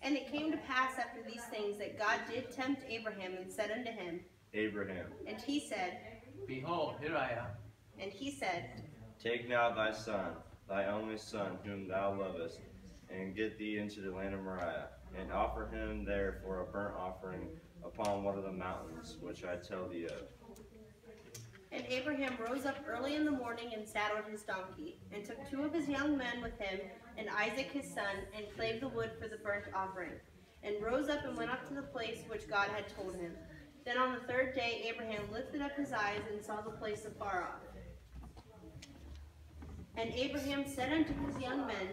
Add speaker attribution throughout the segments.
Speaker 1: And it came to pass after these things that God did tempt Abraham and said unto him,
Speaker 2: Abraham.
Speaker 1: And he said,
Speaker 3: Behold, here I am.
Speaker 1: And he said,
Speaker 2: Take now thy son, thy only son, whom thou lovest, and get thee into the land of Moriah, and offer him there for a burnt offering upon one of the mountains, which I tell thee of.
Speaker 1: And Abraham rose up early in the morning and saddled his donkey, and took 2 of his young men with him, and Isaac his son, and clave the wood for the burnt offering, and rose up and went up to the place which God had told him. Then on the 3rd day Abraham lifted up his eyes and saw the place afar off. And Abraham said unto his young men,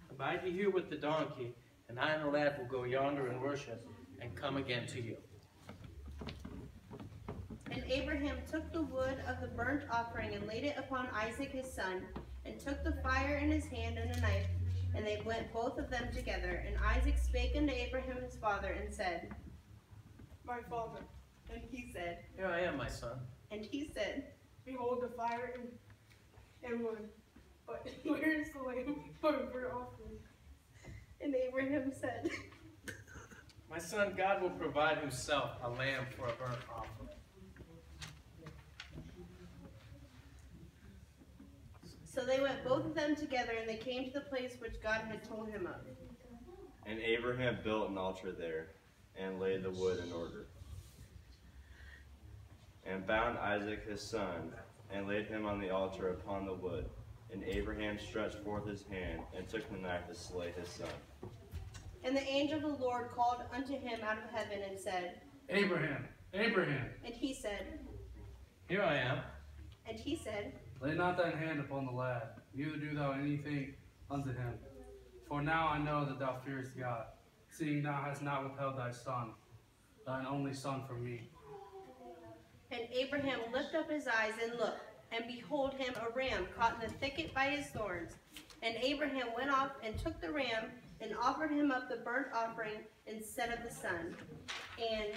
Speaker 3: Abide ye here with the donkey, and I and the lad will go yonder and worship, and come again to you.
Speaker 1: And Abraham took the wood of the burnt offering and laid it upon Isaac his son, and took the fire in his hand and a knife, and they went both of them together. And Isaac spake unto Abraham his father, and said, My father. And he said,
Speaker 3: Here I am, my son.
Speaker 1: And he said,
Speaker 4: Behold the fire and wood, but where is the lamb for a burnt offering?
Speaker 1: And Abraham said,
Speaker 3: My son, God will provide himself a lamb for a burnt offering.
Speaker 1: So they went both of them together, and they came to the place which God had told him of.
Speaker 2: And Abraham built an altar there, and laid the wood in order, and bound Isaac his son, and laid him on the altar upon the wood. And Abraham stretched forth his hand, and took the knife to slay his son.
Speaker 1: And the angel of the Lord called unto him out of heaven, and said,
Speaker 5: Abraham, Abraham.
Speaker 1: And he said,
Speaker 3: Here I am.
Speaker 1: And he said,
Speaker 5: Lay not thine hand upon the lad, neither do thou anything unto him. For now I know that thou fearest God, seeing thou hast not withheld thy son, thine only son, from me.
Speaker 1: And Abraham lifted up his eyes and looked, and behold him a ram caught in the thicket by his thorns. And Abraham went off and took the ram, and offered him up the burnt offering instead of the son. And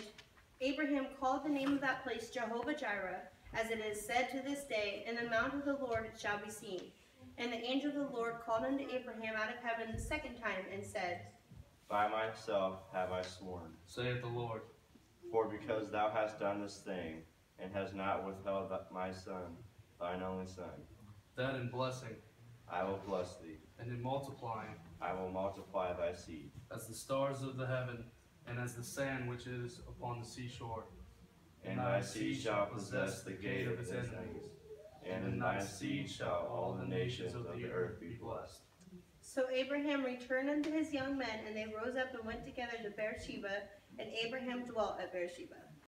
Speaker 1: Abraham called the name of that place Jehovah-Jireh, as it is said to this day, In the mount of the Lord it shall be seen. And the angel of the Lord called unto Abraham out of heaven the 2nd time, and said,
Speaker 2: By myself have I sworn,
Speaker 5: Saith the Lord.
Speaker 2: for because thou hast done this thing, and hast not withheld my son, thine only son,
Speaker 5: That in blessing,
Speaker 2: I will bless thee,
Speaker 5: and in multiplying,
Speaker 2: I will multiply thy seed.
Speaker 5: as the stars of the heaven, and as the sand which is upon the seashore.
Speaker 2: And thy seed shall possess the gate of its enemies, and in thy seed shall all the nations of the earth be blessed.
Speaker 1: So Abraham returned unto his young men, and they rose up and went together to Beersheba, and Abraham dwelt at Beersheba.